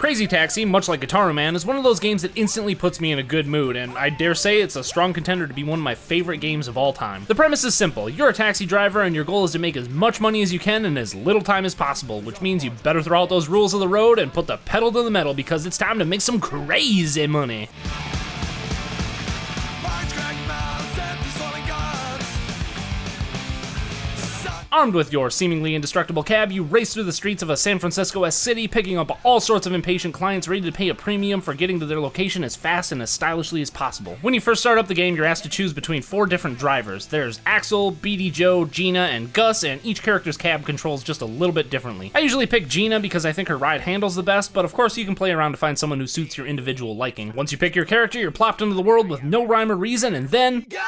Crazy Taxi, much like Guitar Man, is one of those games that instantly puts me in a good mood, and I dare say it's a strong contender to be one of my favorite games of all time. The premise is simple. You're a taxi driver and your goal is to make as much money as you can in as little time as possible, which means you better throw out those rules of the road and put the pedal to the metal because it's time to make some crazy money. Armed with your seemingly indestructible cab, you race through the streets of a San Francisco-esque city, picking up all sorts of impatient clients ready to pay a premium for getting to their location as fast and as stylishly as possible. When you first start up the game, you're asked to choose between 4 different drivers. There's Axel, Beady Joe, Gina, and Gus, and each character's cab controls just a little bit differently. I usually pick Gina because I think her ride handles the best, but of course you can play around to find someone who suits your individual liking. Once you pick your character, you're plopped into the world with no rhyme or reason, and then... Go!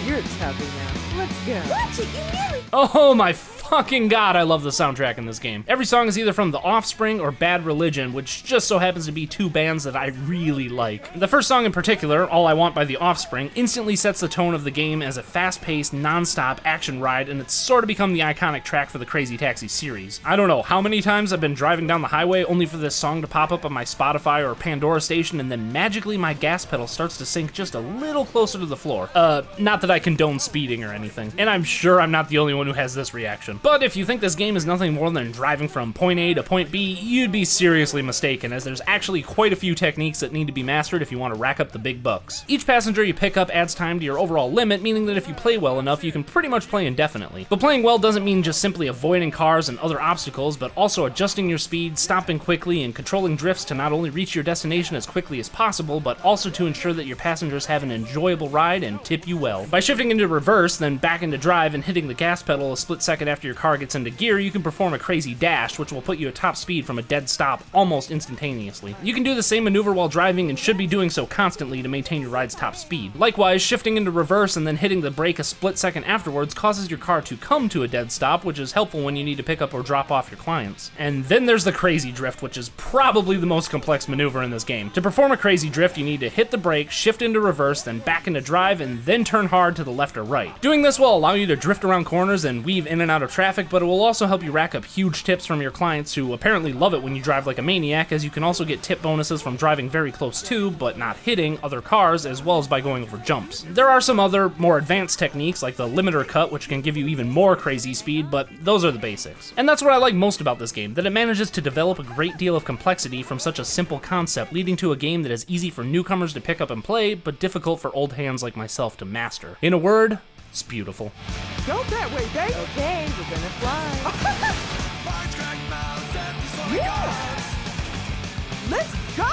You're chubby now. Let's go. Watch it, you nearly... Oh my fucking god, I love the soundtrack in this game. Every song is either from The Offspring or Bad Religion, which just so happens to be 2 bands that I really like. The first song in particular, All I Want by The Offspring, instantly sets the tone of the game as a fast-paced, non-stop action ride, and it's sort of become the iconic track for the Crazy Taxi series. I don't know how many times I've been driving down the highway only for this song to pop up on my Spotify or Pandora station, and then magically my gas pedal starts to sink just a little closer to the floor. Not that I condone speeding or anything, and I'm sure I'm not the only one who has this reaction. But if you think this game is nothing more than driving from point A to point B, you'd be seriously mistaken, as there's actually quite a few techniques that need to be mastered if you want to rack up the big bucks. Each passenger you pick up adds time to your overall limit, meaning that if you play well enough, you can pretty much play indefinitely. But playing well doesn't mean just simply avoiding cars and other obstacles, but also adjusting your speed, stopping quickly, and controlling drifts to not only reach your destination as quickly as possible, but also to ensure that your passengers have an enjoyable ride and tip you well. By shifting into reverse, then back into drive, and hitting the gas pedal a split second after your car gets into gear, you can perform a crazy dash, which will put you at top speed from a dead stop almost instantaneously. You can do the same maneuver while driving and should be doing so constantly to maintain your ride's top speed. Likewise, shifting into reverse and then hitting the brake a split second afterwards causes your car to come to a dead stop, which is helpful when you need to pick up or drop off your clients. And then there's the crazy drift, which is probably the most complex maneuver in this game. To perform a crazy drift, you need to hit the brake, shift into reverse, then back into drive, and then turn hard to the left or right. Doing this will allow you to drift around corners and weave in and out of traffic, but it will also help you rack up huge tips from your clients who apparently love it when you drive like a maniac, as you can also get tip bonuses from driving very close to, but not hitting, other cars, as well as by going over jumps. There are some other, more advanced techniques like the limiter cut, which can give you even more crazy speed, but those are the basics. And that's what I like most about this game, that it manages to develop a great deal of complexity from such a simple concept, leading to a game that is easy for newcomers to pick up and play, but difficult for old hands like myself to master. In a word, it's beautiful. Go that way, babe. Okay, we're gonna fly. Yeah. Let's go.